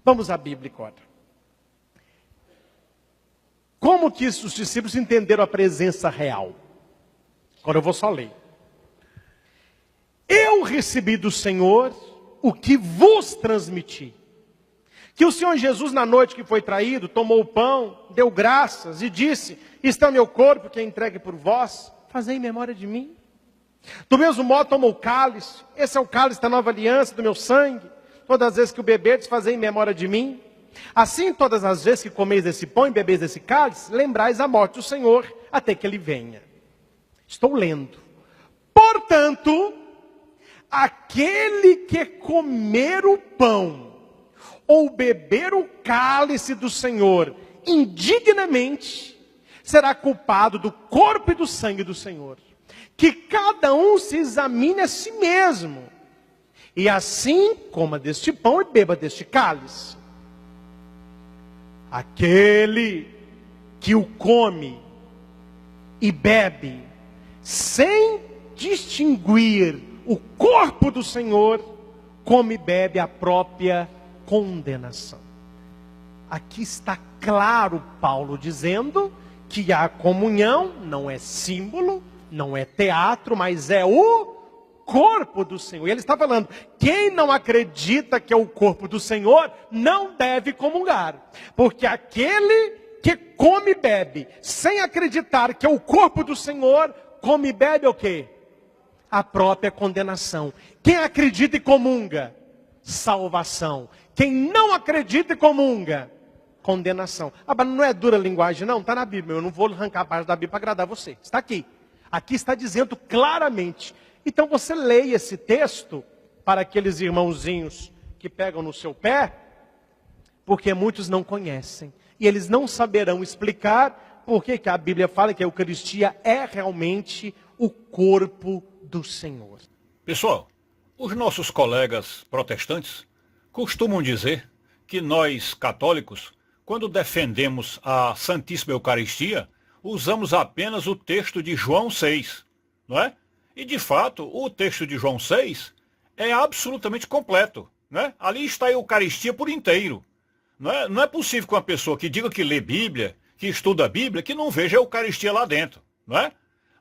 Vamos à Bíblia agora. Como que os discípulos entenderam a presença real? Agora eu vou só ler. Eu recebi do Senhor o que vos transmiti. Que o Senhor Jesus, na noite que foi traído, tomou o pão, deu graças e disse: está meu corpo que é entregue por vós, fazei em memória de mim. Do mesmo modo tomou o cálice, esse é o cálice da nova aliança, do meu sangue. Todas as vezes que o beberdes, fazei em memória de mim. Assim, todas as vezes que comeis desse pão e bebeis desse cálice, lembrais a morte do Senhor, até que Ele venha. Estou lendo. Portanto, aquele que comer o pão, ou beber o cálice do Senhor indignamente, será culpado do corpo e do sangue do Senhor. Que cada um se examine a si mesmo, e assim coma deste pão e beba deste cálice. Aquele que o come e bebe, sem distinguir o corpo do Senhor, come e bebe a própria condenação. Aqui está claro Paulo dizendo que a comunhão não é símbolo, não é teatro, mas é o corpo do Senhor. E ele está falando, quem não acredita que é o corpo do Senhor, não deve comungar. Porque aquele que come e bebe, sem acreditar que é o corpo do Senhor, come e bebe o quê? A própria condenação. Quem acredita e comunga, salvação. Quem não acredita e comunga, condenação. Ah, mas não é dura a linguagem não? Está na Bíblia. Eu não vou arrancar a parte da Bíblia para agradar você. Está aqui. Aqui está dizendo claramente. Então você leia esse texto para aqueles irmãozinhos que pegam no seu pé, porque muitos não conhecem. E eles não saberão explicar por que a Bíblia fala que a Eucaristia é realmente o corpo do Senhor. Pessoal, os nossos colegas protestantes costumam dizer que nós, católicos, quando defendemos a Santíssima Eucaristia, usamos apenas o texto de João 6, não é? E, de fato, o texto de João 6 é absolutamente completo, não é? Ali está a Eucaristia por inteiro. Não é possível que uma pessoa que diga que lê Bíblia, que estuda a Bíblia, que não veja a Eucaristia lá dentro, não é?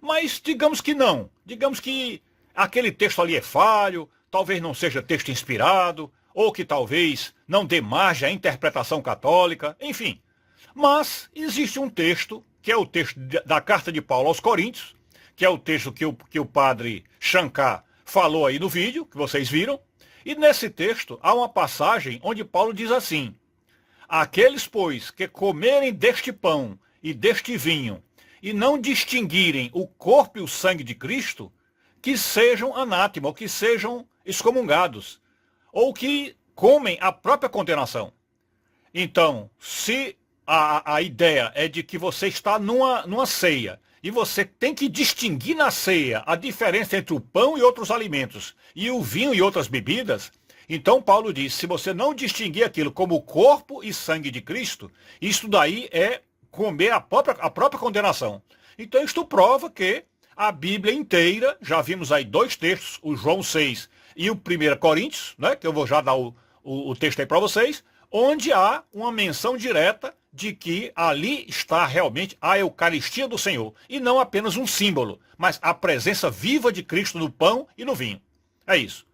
Mas digamos que não. Digamos que aquele texto ali é falho, talvez não seja texto inspirado, ou que talvez não dê margem à interpretação católica, enfim. Mas existe um texto, que é o texto da carta de Paulo aos Coríntios, que é o texto que o padre Shankar falou aí no vídeo, que vocês viram. E nesse texto há uma passagem onde Paulo diz assim: aqueles, pois, que comerem deste pão e deste vinho, e não distinguirem o corpo e o sangue de Cristo, que sejam anátema, ou que sejam excomungados, ou que comem a própria condenação. Então, se a ideia é de que você está numa ceia, e você tem que distinguir na ceia a diferença entre o pão e outros alimentos, e o vinho e outras bebidas, então Paulo diz, se você não distinguir aquilo como o corpo e sangue de Cristo, isso daí é comer a própria condenação. Então isto prova que a Bíblia inteira, já vimos aí dois textos, o João 6 e o 1 Coríntios, né, que eu vou já dar o texto aí para vocês, onde há uma menção direta de que ali está realmente a Eucaristia do Senhor, e não apenas um símbolo, mas a presença viva de Cristo no pão e no vinho. É isso.